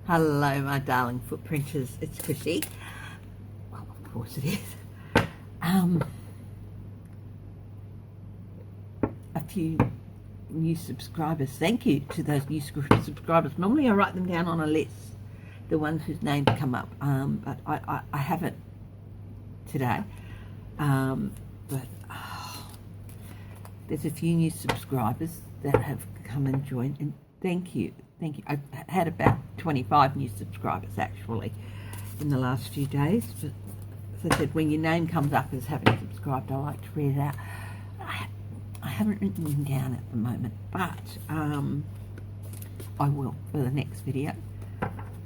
Hello, my darling footprinters. It's Chrissy. Well, of course it is. A few new subscribers. Thank you to those new subscribers. Normally I write them down on a list, the ones whose names come up, but I haven't today. There's a few new subscribers that have come and joined, and thank you. I've had about 25 new subscribers actually in the last few days, but as I said, when your name comes up as having subscribed, I like to read it out. I haven't written them down at the moment, but I will for the next video,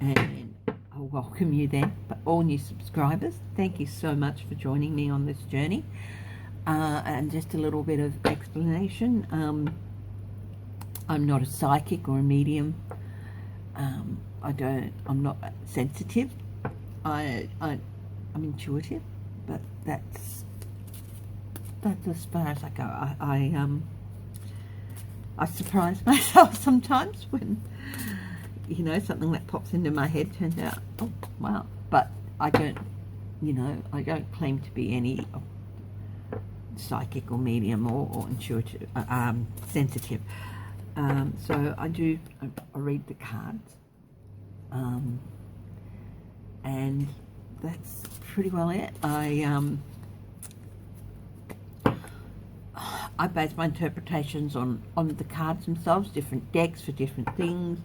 and I'll welcome you then. But all new subscribers, thank you so much for joining me on this journey. And just a little bit of explanation. I'm not a psychic or a medium. I'm not sensitive. I'm intuitive, but that's as far as I go. I surprise myself sometimes when, something that pops into my head turns out, oh, wow. But I don't claim to be any psychic or medium or intuitive, sensitive. So I read the cards, and that's pretty well it. I base my interpretations on the cards themselves, different decks for different things,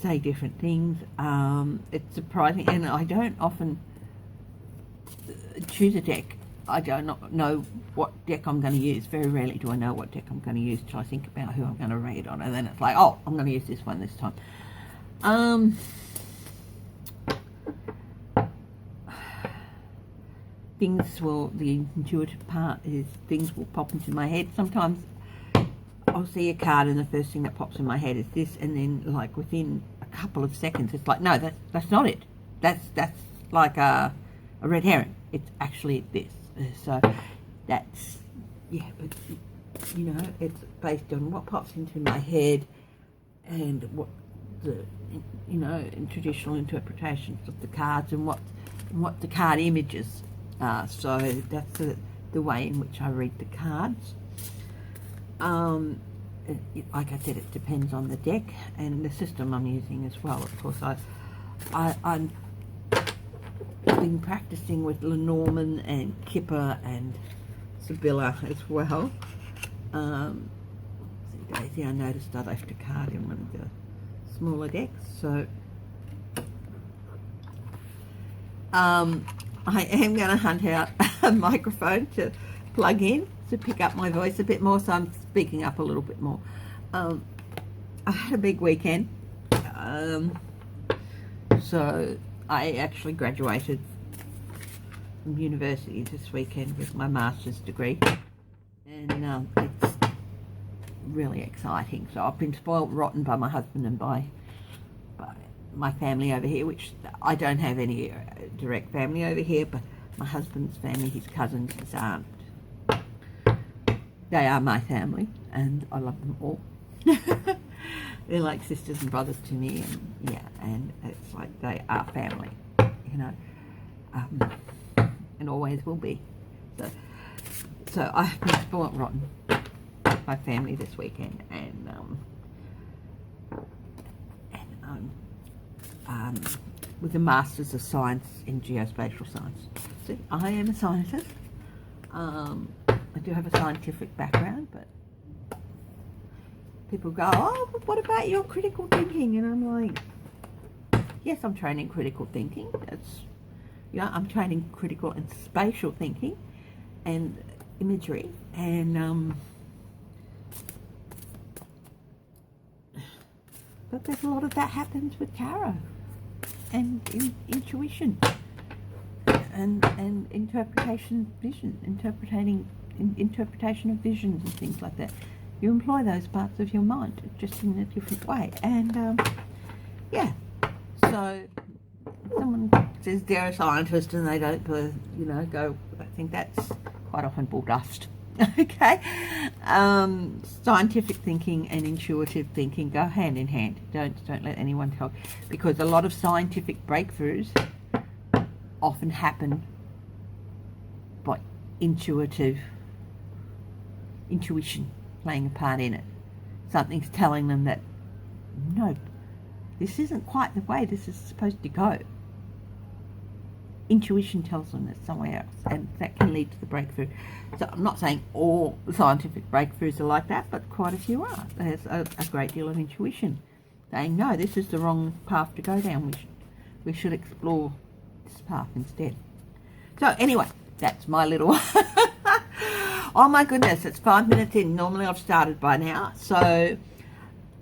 say different things. It's surprising, and I don't often choose a deck. I don't know what deck I'm going to use. Very rarely do I know what deck I'm going to use till I think about who I'm going to read on, and then it's like, oh, I'm going to use this one this time. The intuitive part is things will pop into my head. Sometimes I'll see a card and the first thing that pops in my head is this, and then like within a couple of seconds it's like, no, that's not it. That's like a red herring. It's actually this. So that's, yeah, but it's based on what pops into my head and what in traditional interpretations of the cards and what the card images are. So that's the way in which I read the cards. Like I said, it depends on the deck and the system I'm using as well. Of course, I'm been practicing with Lenormand and Kipper and Sibylla as well. Daisy, I noticed I left a card in one of the smaller decks, so I am going to hunt out a microphone to plug in to pick up my voice a bit more, so I'm speaking up a little bit more. I had a big weekend, so I actually graduated from university this weekend with my master's degree, and it's really exciting. So I've been spoiled rotten by my husband and by my family over here, which I don't have any direct family over here, but my husband's family, his cousins, his aunt, they are my family, and I love them all. They're like sisters and brothers to me, and it's like they are family, and always will be. So I've been spoiled rotten with my family this weekend, and with a Masters of Science in Geospatial Science. So I am a scientist. I do have a scientific background, but people go, oh, but what about your critical thinking? And I'm like, yes, I'm trained in critical thinking. I'm trained in critical and spatial thinking and imagery, and but there's a lot of that happens with tarot and intuition and interpretation of visions and things like that. You employ those parts of your mind just in a different way, and so someone says they're a scientist and they don't go, I think that's quite often bull dust. Okay, Scientific thinking and intuitive thinking go hand in hand. Don't let anyone tell, because a lot of scientific breakthroughs often happen by intuition playing a part in it. Something's telling them that no, this isn't quite the way this is supposed to go. Intuition tells them it's somewhere else, and that can lead to the breakthrough. So I'm not saying all scientific breakthroughs are like that, but quite a few are. There's a great deal of intuition saying, no, this is the wrong path to go down. We should explore this path instead. So anyway, that's my little... Oh my goodness, it's 5 minutes in. Normally I've started by now. So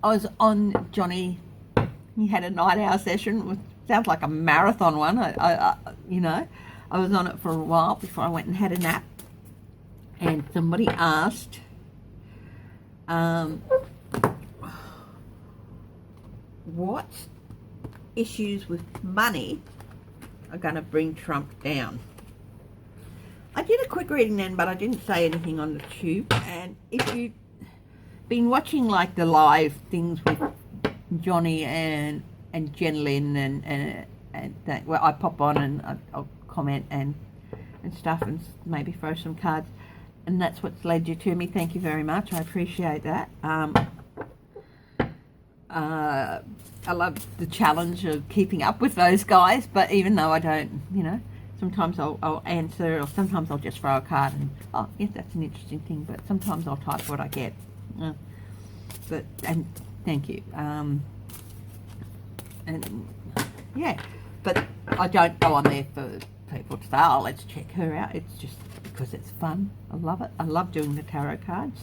I was on Johnny. He had a night hour session, which sounds like a marathon one. I was on it for a while before I went and had a nap. And somebody asked, what issues with money are going to bring Trump down? I did a quick reading then, but I didn't say anything on the tube. And if you've been watching like the live things with Johnny and Jen Lynn and that, well, I pop on and I'll comment and stuff and maybe throw some cards, and that's what's led you to me. Thank you very much. I appreciate that. I love the challenge of keeping up with those guys, but even though I don't, sometimes I'll answer, or sometimes I'll just throw a card and, oh, yes, that's an interesting thing, but sometimes I'll type what I get. And thank you. And yeah, but I don't go on there for people to say, oh, let's check her out. It's just because it's fun. I love it. I love doing the tarot cards.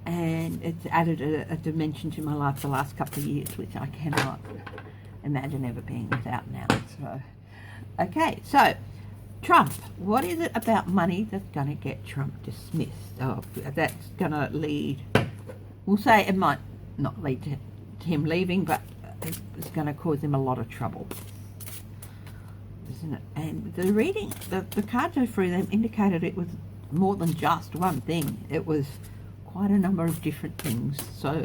And it's added a dimension to my life the last couple of years, which I cannot imagine ever being without now. So, okay, so Trump. What is it about money that's going to get Trump dismissed? Oh, that's going to lead, we'll say it might not lead to him leaving, but it's going to cause him a lot of trouble, isn't it? And the reading, the cards I threw them indicated it was more than just one thing. It was quite a number of different things. So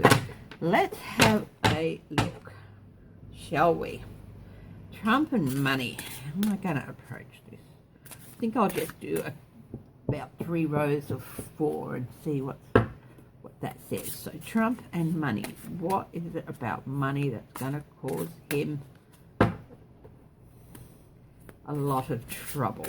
let's have a look, shall we? Trump and money. How am I going to approach this? I think I'll just do about 3 rows of 4 and see what that says. So Trump and money. What is it about money that's going to cause him a lot of trouble?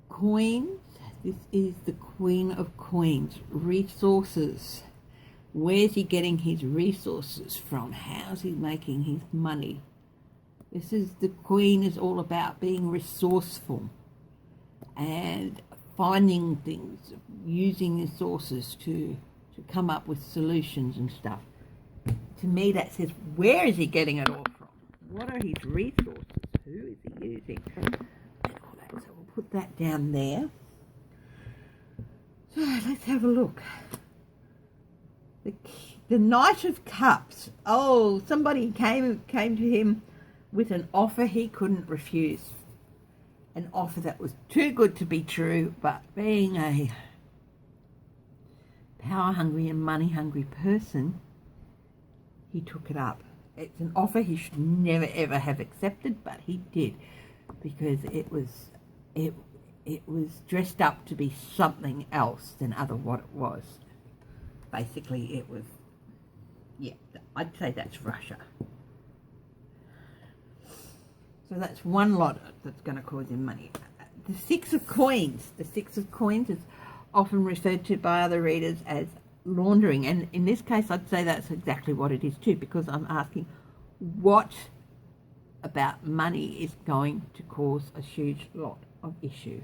Coins. This is the Queen of Coins. Resources. Where's he getting his resources from? How's he making his money? This is, the Queen is all about being resourceful and finding things, using resources to come up with solutions and stuff. To me that says, where is he getting it all from? What are his resources? Who is he using? And all that. So we'll put that down there. So let's have a look. The Knight of Cups. Oh, somebody came to him with an offer he couldn't refuse. An offer that was too good to be true, but being a power-hungry and money-hungry person, he took it up. It's an offer he should never ever have accepted, but he did, because it was dressed up to be something else than what it was. Basically, it was, yeah, I'd say that's Russia. So that's one lot that's going to cause him money. The Six of Coins. The Six of Coins is often referred to by other readers as laundering. And in this case, I'd say that's exactly what it is too, because I'm asking what about money is going to cause a huge lot of issue.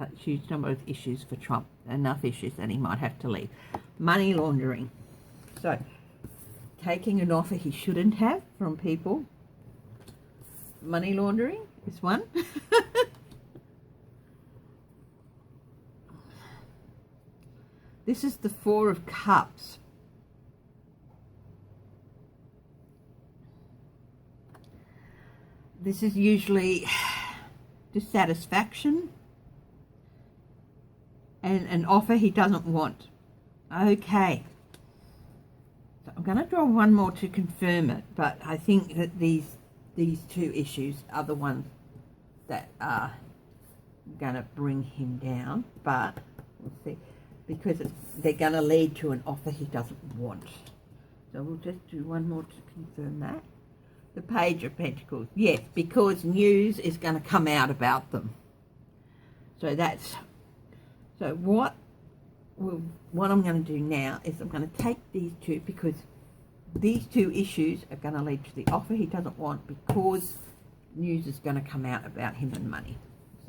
A huge number of issues for Trump. Enough issues that he might have to leave. Money laundering. So, taking an offer he shouldn't have from people. Money laundering is one. This is the Four of Cups. This is usually dissatisfaction, and an offer he doesn't want. Okay. So I'm going to draw one more to confirm it, but I think that these two issues are the ones that are going to bring him down, but we'll see, because they're going to lead to an offer he doesn't want. So we'll just do one more to confirm that. The Page of Pentacles, yes, because news is going to come out about them. So what I'm going to do now is I'm going to take these two, because these two issues are going to lead to the offer he doesn't want, because news is going to come out about him and money.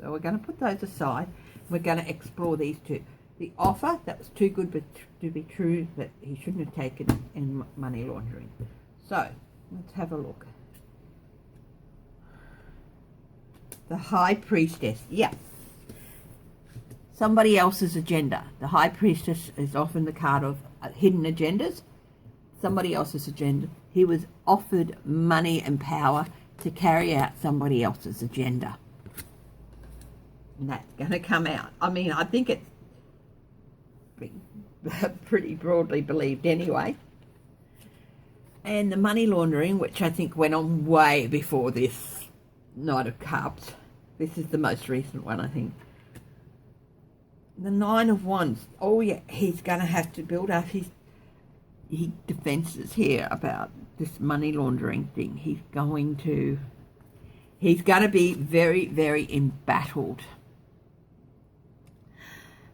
So we're going to put those aside. We're going to explore these two. The offer that was too good to be true, that he shouldn't have taken, in money laundering. So let's have a look. The High Priestess. Yeah. Somebody else's agenda. The High Priestess is often the card of hidden agendas. Somebody else's agenda. He was offered money and power to carry out somebody else's agenda. And that's going to come out. I mean, I think it's pretty broadly believed anyway. And the money laundering, which I think went on way before this Knight of Cups. This is the most recent one, I think. The Nine of Wands. Oh yeah, he's going to have to build up his defences here about this money laundering thing. He's going to be very, very embattled.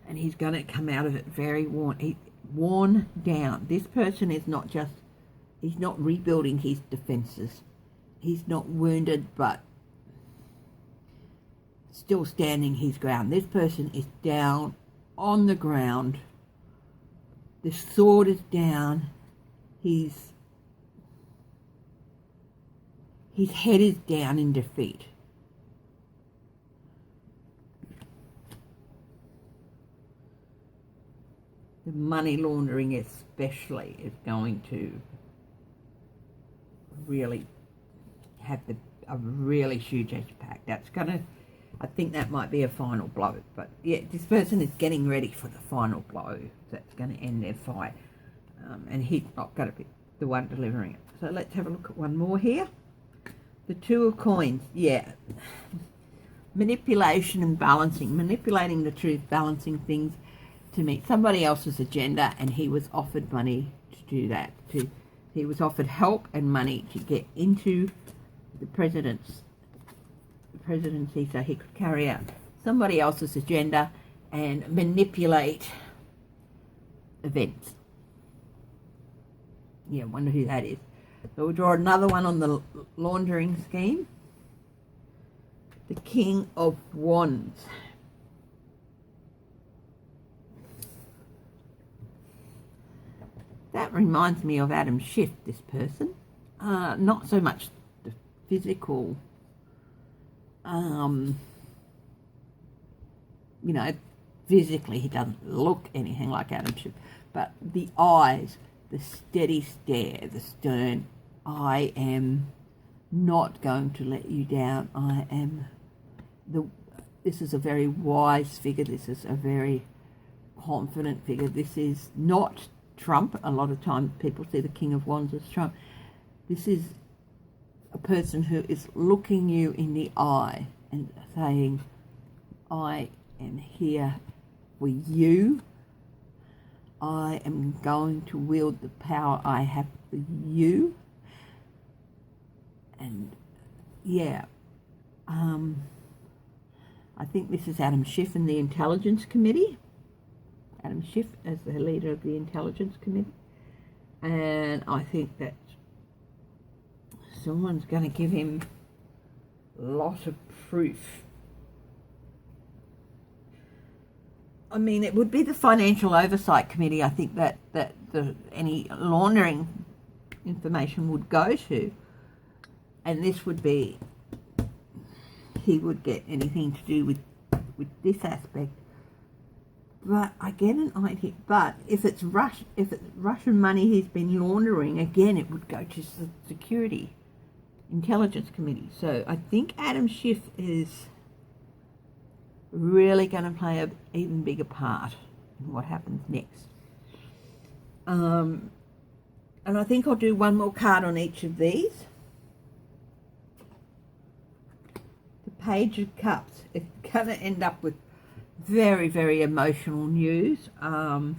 And he's going to come out of it very worn down. This person is not just, he's not rebuilding his defences. He's not wounded, but still standing his ground. This person is down on the ground. The sword is down. His head is down in defeat. The money laundering especially is going to really have a really huge impact. That's going to, I think that might be a final blow. But yeah, this person is getting ready for the final blow that's going to end their fight. And he's not going to be the one delivering it. So let's have a look at one more here. The Two of Coins. Yeah. Manipulation and balancing. Manipulating the truth, balancing things to meet somebody else's agenda, and he was offered money to do that. He was offered help and money to get into the presidency so he could carry out somebody else's agenda and manipulate events. Yeah, I wonder who that is. So we'll draw another one on the laundering scheme. The King of Wands. That reminds me of Adam Schiff, this person. Not so much the physical, physically he doesn't look anything like Adam Schiff, but the eyes, the steady stare, the stern, I am not going to let you down. This is a very wise figure. This is a very confident figure. This is not Trump. A lot of times people see the King of Wands as Trump. This is a person who is looking you in the eye and saying, I am here for you. I am going to wield the power I have for you. And yeah, I think this is Adam Schiff and the Intelligence Committee. Adam Schiff as the leader of the Intelligence Committee. And I think that someone's going to give him lots of proof. I mean, it would be the Financial Oversight Committee, I think, that any laundering information would go to. And this would be, he would get anything to do with this aspect. But I get an idea. But if it's Russian money he's been laundering, again, it would go to the Security Intelligence Committee. So I think Adam Schiff is really going to play an even bigger part in what happens next. And I think I'll do one more card on each of these. The Page of Cups. It's going to end up with very, very emotional news. The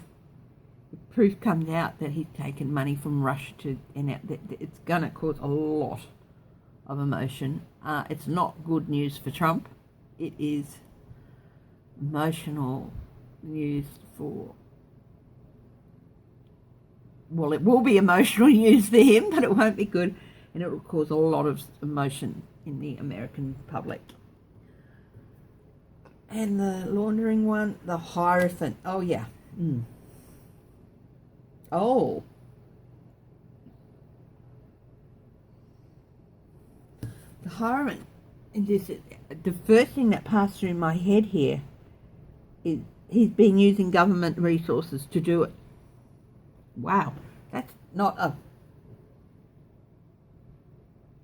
proof comes out that he's taken money from Russia it's going to cause a lot of emotion. It's not good news for Trump. It is emotional news for, well, it will be emotional news for him, but it won't be good, and it will cause a lot of emotion in the American public. And the laundering one, the Hierophant. Oh yeah. Oh, the Hierophant. The first thing that passed through my head here is he's been using government resources to do it. Wow, that's not a...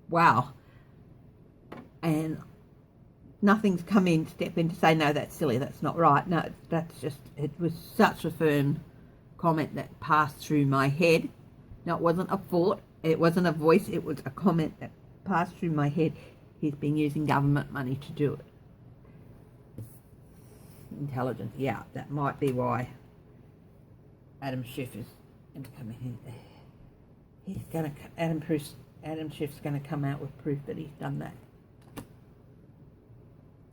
Wow. And nothing's come in, step in to say, no, that's silly, that's not right. No, that's just, it was such a firm comment that passed through my head. No, it wasn't a thought, it wasn't a voice, it was a comment that passed through my head. He's been using government money to do it. Intelligence, yeah, that might be why Adam Schiff is going to come in. He's going to, Adam Schiff's going to come out with proof that he's done that.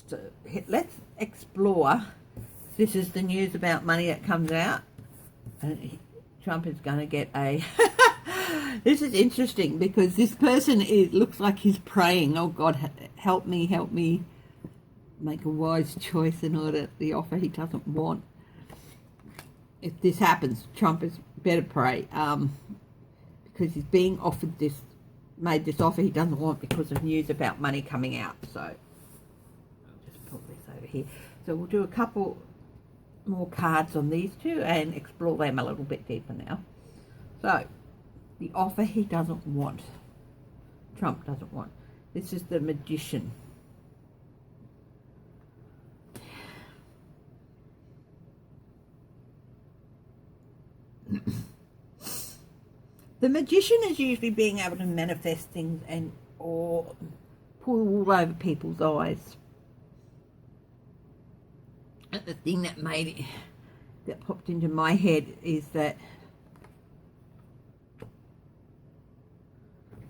So let's explore. This is the news about money that comes out. And Trump is going to get a... This is interesting because this person looks like he's praying. Oh God, help me make a wise choice in order the offer he doesn't want. If this happens, Trump is better pray, because he's being offered made this offer he doesn't want because of news about money coming out. So I'll just put this over here. So we'll do a couple more cards on these two and explore them a little bit deeper now. So the offer he doesn't want, Trump doesn't want. This is the Magician. The Magician is usually being able to manifest things or pull wool over people's eyes. And the thing that popped into my head is that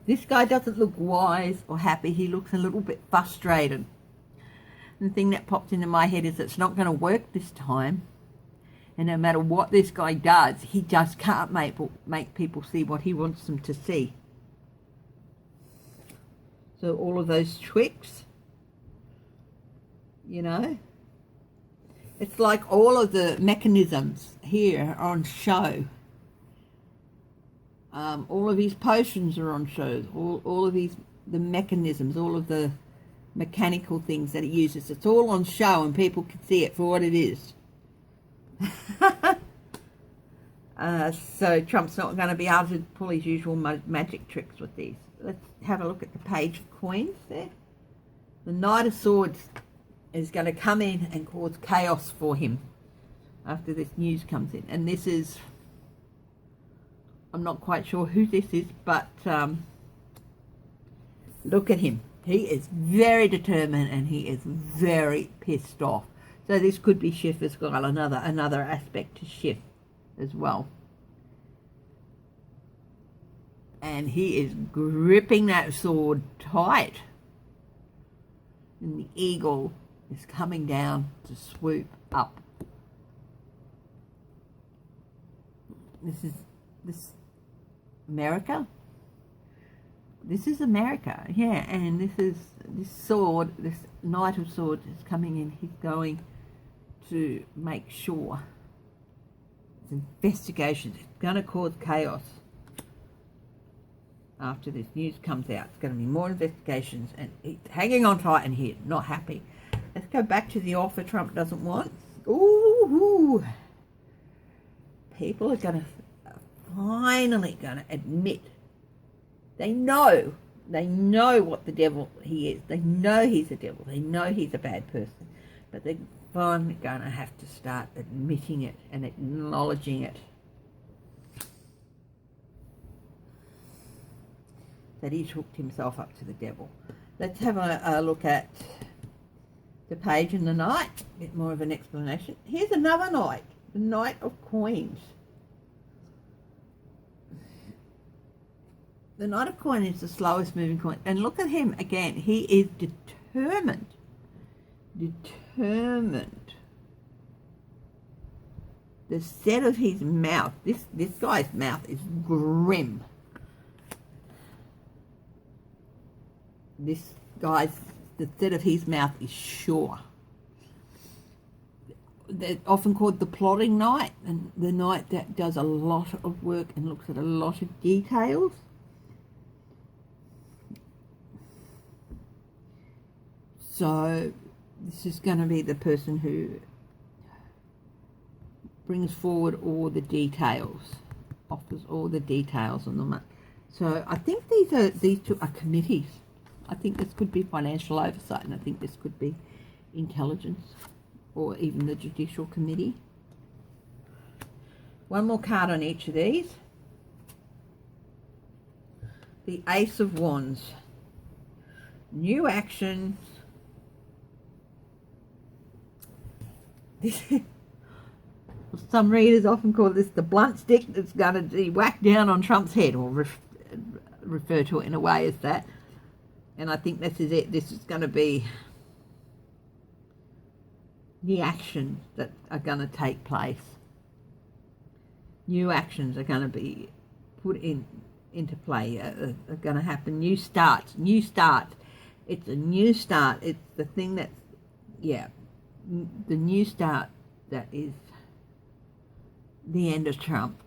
this guy doesn't look wise or happy. He looks a little bit frustrated. And the thing that popped into my head is it's not going to work this time. And no matter what this guy does, he just can't make people see what he wants them to see. So all of those tricks, you know, it's like all of the mechanisms here are on show. All of his potions are on show. All of the mechanisms, all of the mechanical things that he uses, it's all on show and people can see it for what it is. So Trump's not going to be able to pull his usual magic tricks with these. Let's have a look at the Page of Coins there. The Knight of Swords is going to come in and cause chaos for him after this news comes in. And this is, I'm not quite sure who this is, but look at him. He is very determined and he is very pissed off. So this could be Schiff as well, another aspect to Schiff as well. And he is gripping that sword tight. And the eagle is coming down to swoop up. This America? This is America, yeah, and this sword, this Knight of Swords is coming in. He's going to make sure it's investigations. It's going to cause chaos after this news comes out. It's going to be more investigations, and he's hanging on tight and he's not happy. Let's go back to the offer Trump doesn't want. Ooh, people are going to finally going to admit. They know what the devil he is. They know he's a devil. They know he's a bad person. But they're finally going to have to start admitting it and acknowledging it. That he's hooked himself up to the devil. Let's have a look at the page and the knight. A bit more of an explanation. Here's another knight. The Knight of Coins. The Knight of Coins is the slowest moving coin. And look at him again. He is determined. Determined. The set of his mouth. This guy's mouth is grim. This guy's, the set of his mouth is sure. They're often called the plotting knight, and the knight that does a lot of work and looks at a lot of details. So this is going to be the person who brings forward all the details, offers all the details on the. So I think these two are committees. I think this could be financial oversight, and I think this could be intelligence, or even the Judicial Committee. One more card on each of these. The Ace of Wands. New action. Some readers often call this the blunt stick that's going to be whacked down on Trump's head, or refer to it in a way as that. And I think this is it. This is going to be the actions that are going to take place. New actions are going to be put into play, are going to happen. New starts. It's a new start. It's the thing that's, yeah, the new start that is the end of Trump.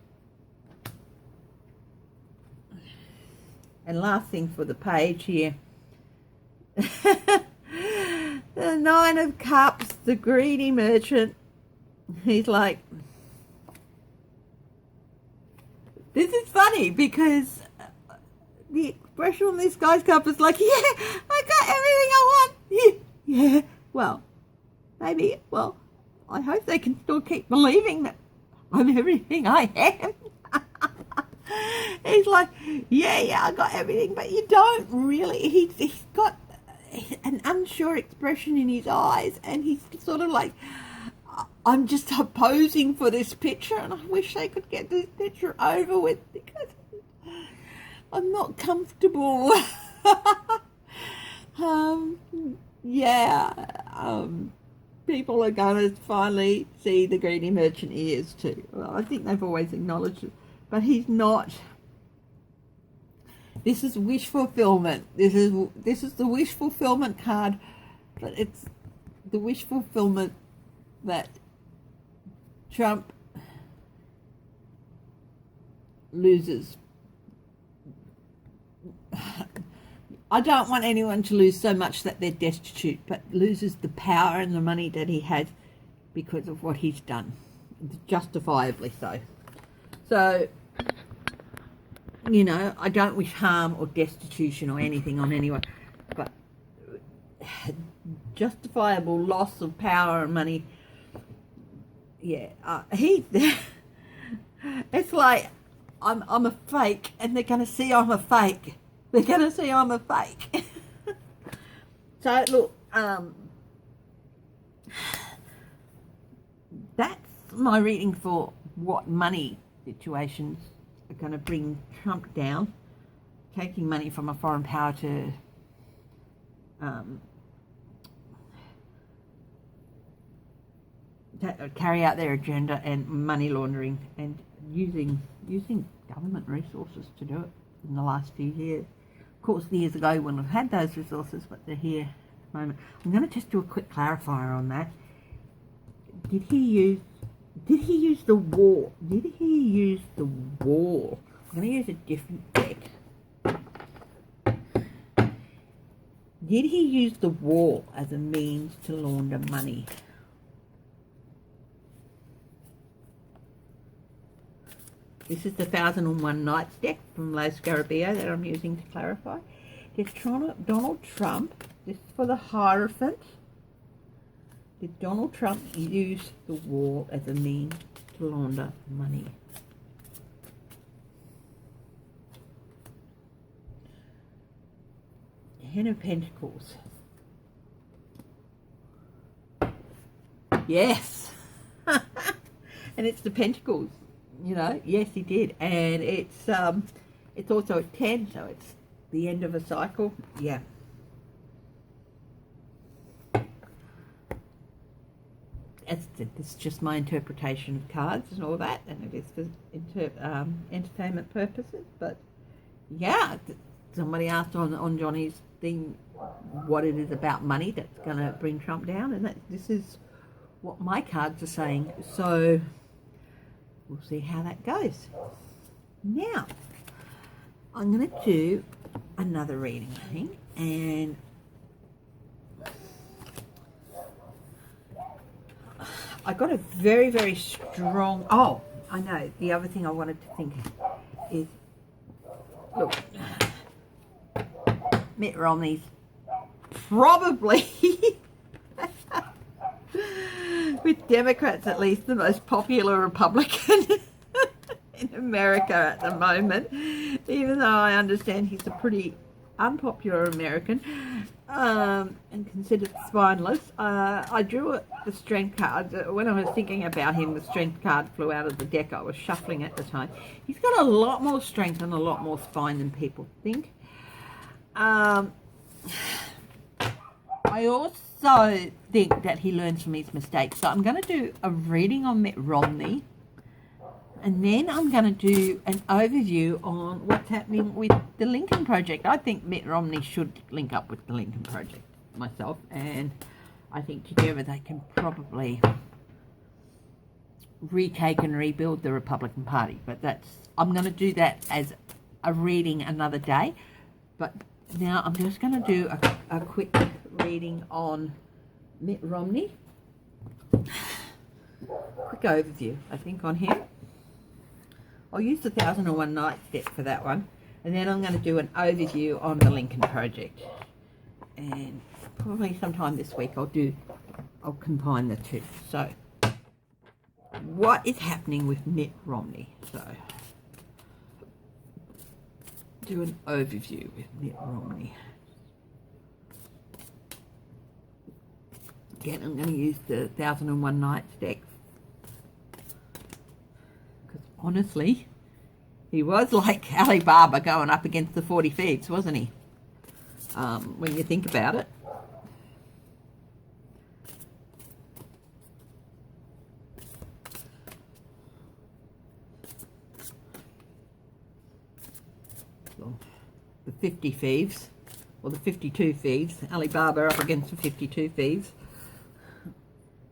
And last thing for the page here. The Nine of Cups, the greedy merchant. He's like, this is funny because the expression on this guy's cup is like, yeah, I got everything I want. Yeah, well, maybe, well, I hope they can still keep believing that I'm everything I am. He's like, yeah, I got everything, but you don't really. He's got an unsure expression in his eyes, and he's sort of like, I'm just posing for this picture, and I wish they could get this picture over with because I'm not comfortable. People are going to finally see the greedy merchant he is too. Well, I think they've always acknowledged it, but he's not. This is wish fulfillment. This is the wish fulfillment card, but it's the wish fulfillment that Trump loses. I don't want anyone to lose so much that they're destitute, but loses the power and the money that he has because of what he's done, justifiably so. So, you know, I don't wish harm or destitution or anything on anyone, but justifiable loss of power and money. Yeah, it's like I'm a fake, and they're going to see I'm a fake. They're going to see I'm a fake. So look, that's my reading for what money situations are going to bring Trump down, taking money from a foreign power to carry out their agenda and money laundering, and using government resources to do it in the last few years. Of course, years ago we wouldn't have had those resources, but they're here at the moment. I'm going to just do a quick clarifier on that. Did he use the wall? Did he use the wall? I'm going to use a different deck. Did he use the wall as a means to launder money? This is the 1001 Nights deck from Los Scarabeo that I'm using to clarify. There's Donald Trump. This is for the Hierophant. Did Donald Trump use the wall as a means to launder money? Ten of Pentacles. Yes. And it's the Pentacles, you know. Yes, he did. And it's also a 10, so it's the end of a cycle. Yeah. It's just my interpretation of cards and all that, and it is for entertainment purposes. But yeah, somebody asked on Johnny's thing what it is about money that's going to bring Trump down, and this is what my cards are saying. So we'll see how that goes. Now, I'm going to do another reading, I think, and I got a very, very strong... Oh, I know. The other thing I wanted to think is, look, Mitt Romney's probably, with Democrats at least, the most popular Republican in America at the moment, even though I understand he's a pretty unpopular American and considered spineless. I drew the strength card. When I was thinking about him, the strength card flew out of the deck. I was shuffling at the time. He's got a lot more strength and a lot more spine than people think. I also think that he learns from his mistakes. So I'm going to do a reading on Mitt Romney, and then I'm going to do an overview on what's happening with the Lincoln Project. I think Mitt Romney should link up with the Lincoln Project myself, and I think together they can probably retake and rebuild the Republican Party. But I'm going to do that as a reading another day. But now I'm just going to do a quick reading on Mitt Romney. Quick overview, I think, on him. I'll use the 1001 Nights deck for that one, and then I'm going to do an overview on the Lincoln Project, and probably sometime this week I'll combine the two. So what is happening with Mitt Romney? So do an overview with Mitt Romney. Again, I'm going to use the 1001 Nights deck. Honestly, he was like Alibaba going up against the 40 Thieves, wasn't he? When you think about it. So, the 50 Thieves, or the 52 Thieves, Alibaba up against the 52 Thieves.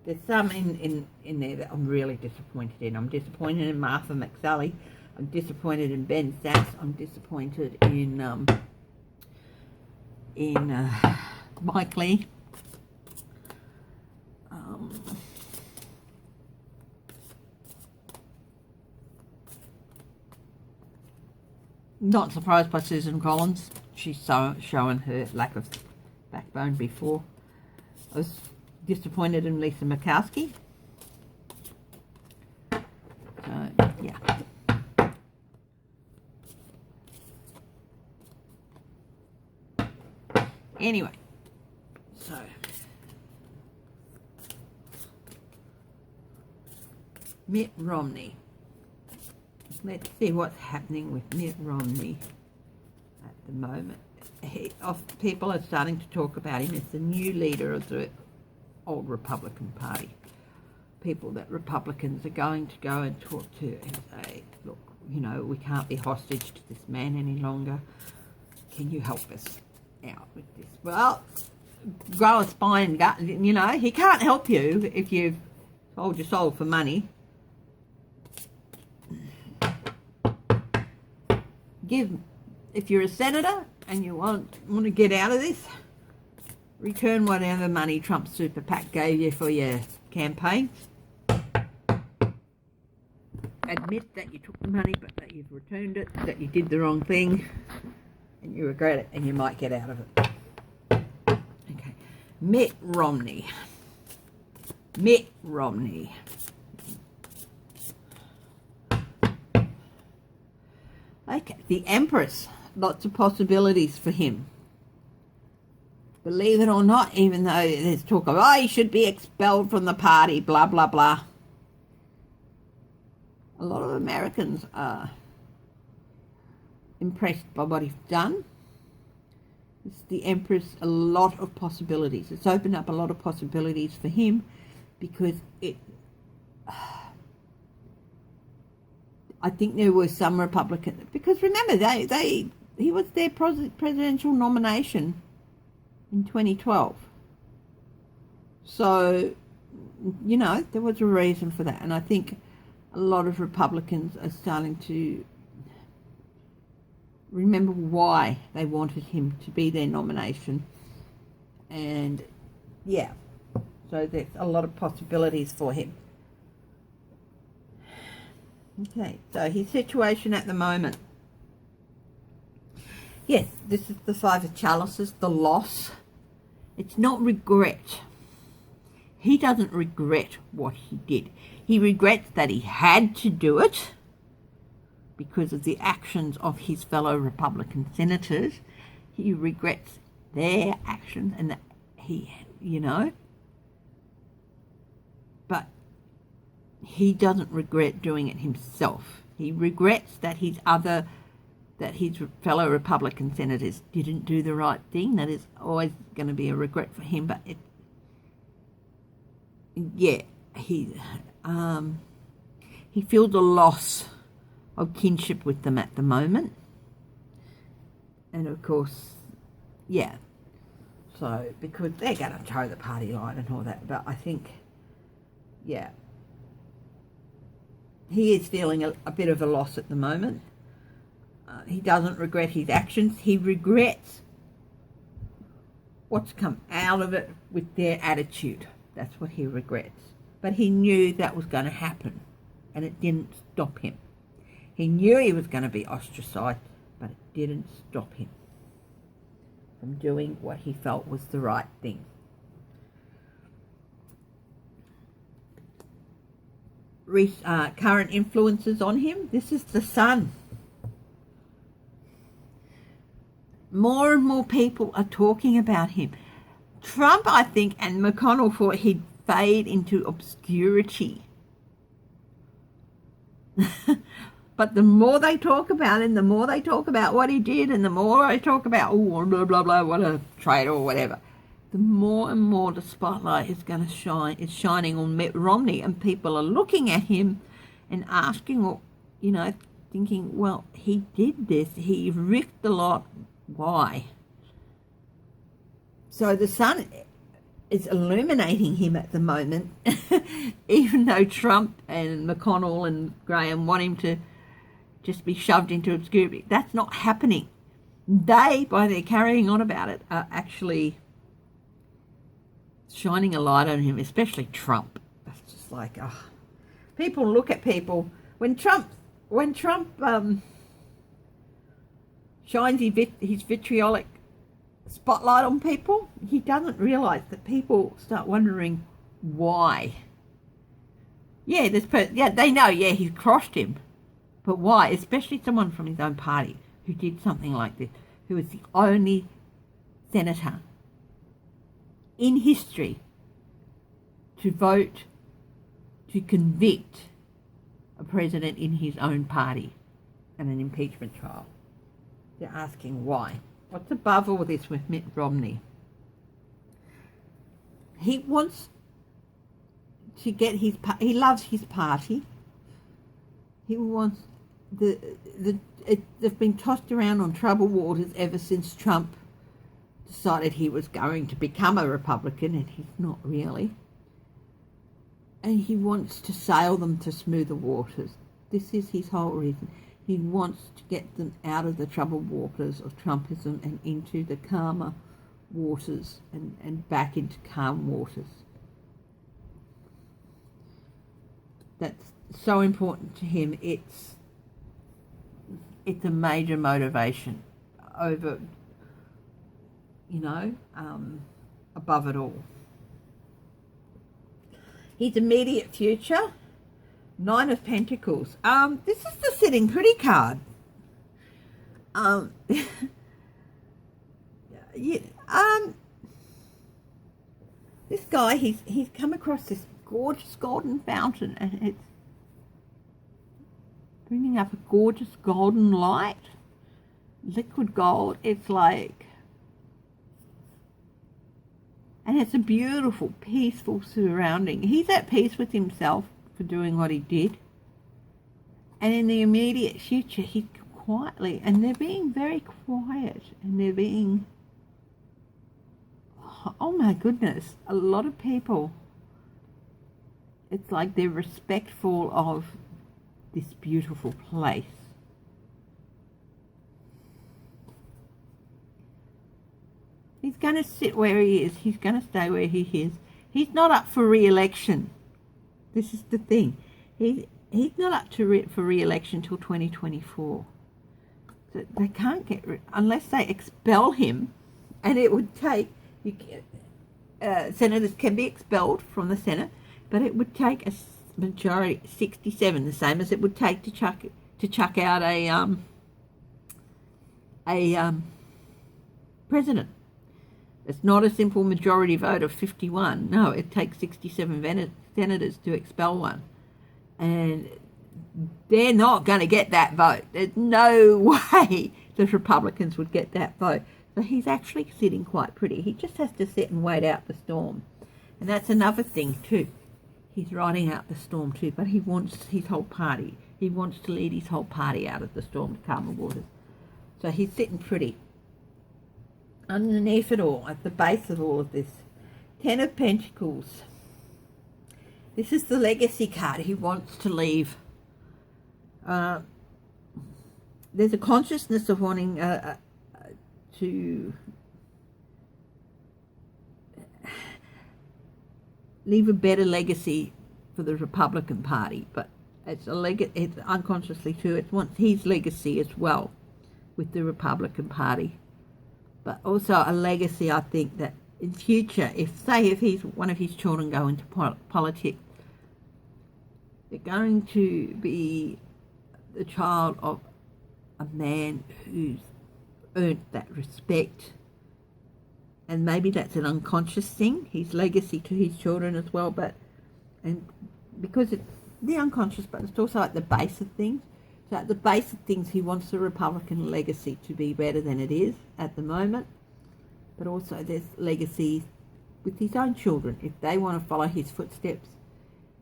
There's some in there that I'm really disappointed in. I'm disappointed in Martha McSally. I'm disappointed in Ben Sass. I'm disappointed in Mike Lee. Not surprised by Susan Collins. She's showing her lack of backbone before. I was disappointed in Lisa Murkowski. So, yeah. Anyway, so Mitt Romney. Let's see what's happening with Mitt Romney at the moment. People are starting to talk about him as the new leader of the old Republican Party. People that Republicans are going to go and talk to and say, look, you know, we can't be hostage to this man any longer. Can you help us out with this? Well, grow a spine and gut, you know, he can't help you if you've sold your soul for money. If you're a senator and you want to get out of this, return whatever money Trump's super PAC gave you for your campaign. Admit that you took the money, but that you've returned it, that you did the wrong thing, and you regret it, and you might get out of it. Okay. Mitt Romney. Mitt Romney. Okay, the Empress. Lots of possibilities for him. Believe it or not, even though there's talk of, he should be expelled from the party, blah, blah, blah. A lot of Americans are impressed by what he's done. It's the Empress, a lot of possibilities. It's opened up a lot of possibilities for him because I think there were some Republicans, because remember, he was their presidential nomination in 2012. So, there was a reason for that. And I think a lot of Republicans are starting to remember why they wanted him to be their nomination. And, so there's a lot of possibilities for him. Okay, so his situation at the moment. Yes, this is the Five of Chalices, the loss. It's not regret. He doesn't regret what he did. He regrets that he had to do it because of the actions of his fellow Republican senators. He regrets their actions and that but he doesn't regret doing it himself. He regrets that his fellow Republican senators didn't do the right thing. That is always going to be a regret for him. But he feels a loss of kinship with them at the moment. And of course, so because they're going to toe the party line and all that. But I think, he is feeling a bit of a loss at the moment. He doesn't regret his actions. He regrets what's come out of it with their attitude. That's what he regrets. But he knew that was going to happen, and it didn't stop him. He knew he was going to be ostracized, but it didn't stop him from doing what he felt was the right thing. Current influences on him. This is the Sun. More and more people are talking about him. Trump, I think, and McConnell thought he'd fade into obscurity. But the more they talk about him, the more they talk about what he did, and the more they talk about, blah, blah, blah, what a traitor or whatever, the more and more the spotlight is going to shine. It's shining on Mitt Romney, and people are looking at him and asking, thinking, well, he did this. He risked a lot. Why? So the Sun is illuminating him at the moment, even though Trump and McConnell and Graham want him to just be shoved into obscurity. That's not happening. They, by their carrying on about it, are actually shining a light on him, especially Trump. That's just like, people look at people when Trump shines his vitriolic spotlight on people, he doesn't realize that people start wondering why. They know, he's crossed him, but why? Especially someone from his own party who did something like this, who was the only senator in history to vote to convict a president in his own party in an impeachment trial. They're asking why. What's above all this with Mitt Romney? He wants to get he loves his party. He wants they've been tossed around on troubled waters ever since Trump decided he was going to become a Republican, and he's not really. And he wants to sail them to smoother waters. This is his whole reason. He wants to get them out of the troubled waters of Trumpism and into the calmer waters and back into calm waters. That's so important to him. It's a major motivation over, above it all. his immediate future. Nine of Pentacles. This is the sitting pretty card. Yeah, this guy, he's come across this gorgeous golden fountain, and it's bringing up a gorgeous golden light, liquid gold. It's like, and it's a beautiful, peaceful surrounding. He's at peace with himself for doing what he did. And in the immediate future, he quietly, and they're being very quiet, and they're being, oh my goodness, a lot of people, it's like they're respectful of this beautiful place. He's going to sit where he is. He's going to stay where he is. He's not up for re-election. This is the thing. He's not up for re-election till 2024. So they can't get unless they expel him, and it would take. Senators can be expelled from the Senate, but it would take a majority 67, the same as it would take to chuck out a president. It's not a simple majority vote of 51. No, it takes 67 senators to expel one. And they're not going to get that vote. There's no way the Republicans would get that vote. So he's actually sitting quite pretty. He just has to sit and wait out the storm. And that's another thing too. He's riding out the storm too, but he wants his whole party. He wants to lead his whole party out of the storm to calm the waters. So he's sitting pretty. Underneath it all, at the base of all of this, 10 of Pentacles. This is the legacy card. He wants to leave. There's a consciousness of wanting to leave a better legacy for the Republican Party, but it's it's unconsciously too. It wants his legacy as well with the Republican Party, but also a legacy. I think that in future, if he's one of his children go into politics, they're going to be the child of a man who's earned that respect. And maybe that's an unconscious thing, his legacy to his children as well, and because it's the unconscious, but it's also at the base of things. So at the base of things, he wants the Republican legacy to be better than it is at the moment. But also there's legacy with his own children. If they want to follow his footsteps,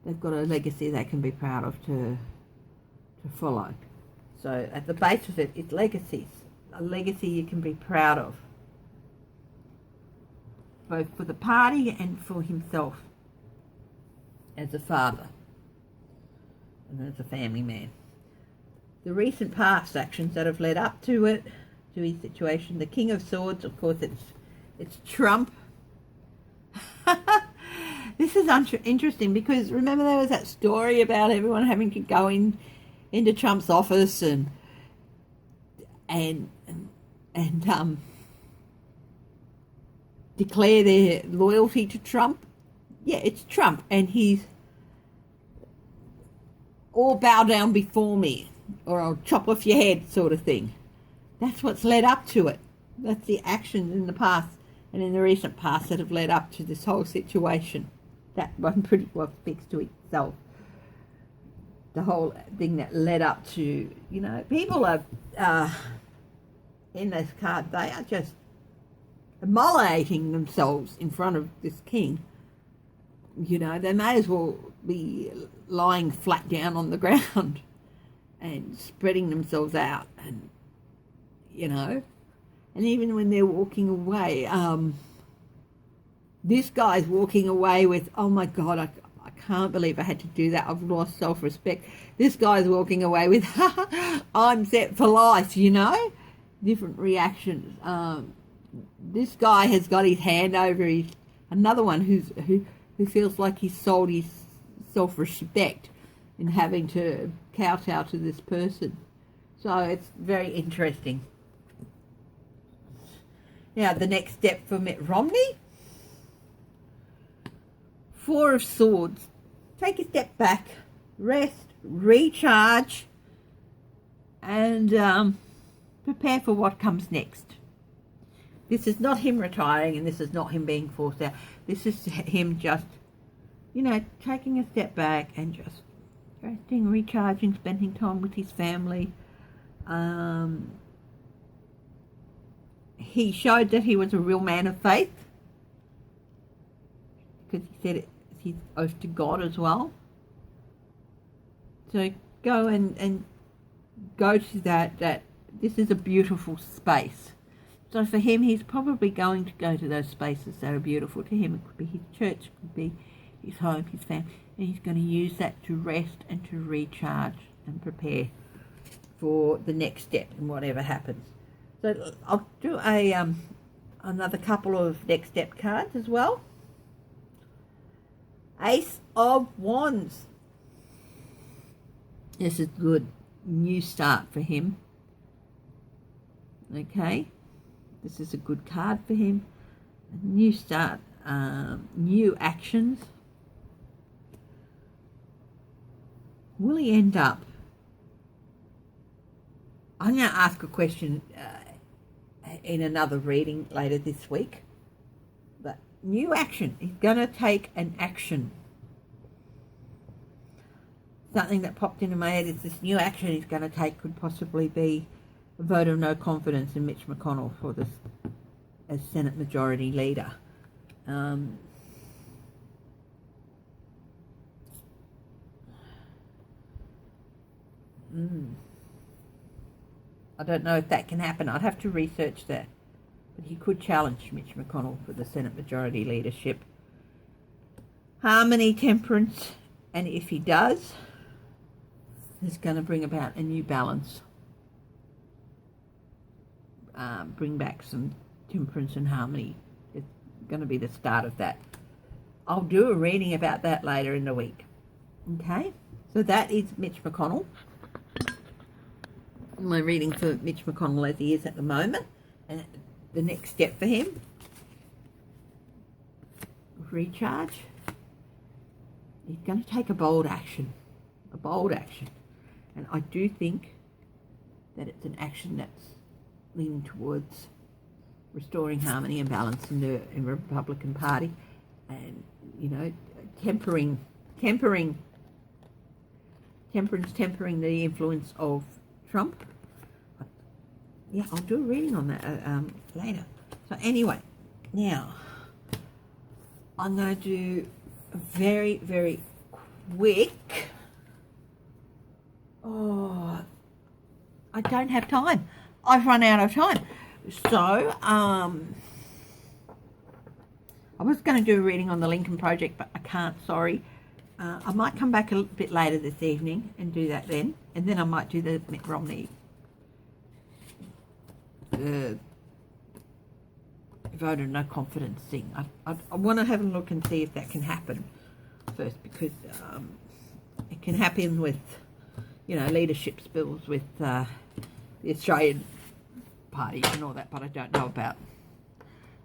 they've got a legacy they can be proud of to follow. So at the base of it, it's legacies. A legacy you can be proud of, both for the party and for himself as a father and as a family man. The recent past actions that have led up to it, to his situation. The King of Swords, of course, it's Trump. This is interesting because remember there was that story about everyone having to go into Trump's office and declare their loyalty to Trump. Yeah, it's Trump, and he's all bow down before me, or I'll chop off your head, sort of thing. That's what's led up to it. That's the actions in the past and in the recent past that have led up to this whole situation. That one pretty well speaks to itself. The whole thing that led up to, people are, in this card, they are just immolating themselves in front of this king. They may as well be lying flat down on the ground and spreading themselves out, and and even when they're walking away, this guy's walking away with, oh my God, I can't believe I had to do that. I've lost self-respect. This guy's walking away with, I'm set for life, different reactions. This guy has got his hand over another one who feels like he's sold his self-respect in having to kowtow to this person. So it's very interesting. Now, the next step for Mitt Romney. 4 of Swords. take a step back, rest, recharge, and prepare for what comes next. This is not him retiring, and this is not him being forced out. This is him just, taking a step back and just resting, recharging, spending time with his family. He showed that he was a real man of faith, because he said it's his oath to God as well. So go and go to that this is a beautiful space. So for him, he's probably going to go to those spaces that are beautiful to him. It could be his church, it could be his home, his family, and he's going to use that to rest and to recharge and prepare for the next step in whatever happens. So I'll do another couple of next step cards as well. Ace of Wands. This is good. New start for him. Okay. This is a good card for him. A new start. New actions. Will he end up? I'm going to ask a question in another reading later this week. But new action. He's going to take an action. Something that popped into my head is this new action he's going to take could possibly be a vote of no confidence in Mitch McConnell for this as Senate Majority Leader. I don't know if that can happen. I'd have to research that. But he could challenge Mitch McConnell for the Senate Majority Leadership. Harmony, temperance, and if he does, it's going to bring about a new balance. Bring back some temperance and harmony. It's going to be the start of that. I'll do a reading about that later in the week. Okay? So that is Mitch McConnell. My reading for Mitch McConnell as he is at the moment. And the next step for him. Recharge. He's going to take a bold action. A bold action. And I do think that it's an action that's leaning towards restoring harmony and balance in the Republican Party, and tempering the influence of Trump. Yeah, I'll do a reading on that later. So anyway, now I'm going to do a very, very quick. Oh, I don't have time. I've run out of time. So, I was going to do a reading on the Lincoln Project, but I can't, sorry. I might come back a bit later this evening and do that then. And then I might do the Mitt Romney vote of no confidence thing. I want to have a look and see if that can happen first, because it can happen with, leadership spills with the Australian parties and all that, but I don't know about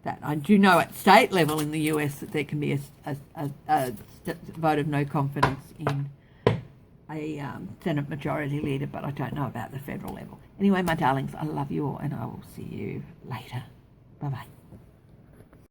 that. I do know at state level in the US that there can be a vote of no confidence in a Senate Majority Leader, but I don't know about the federal level. Anyway, my darlings, I love you all, and I will see you later. Bye-bye.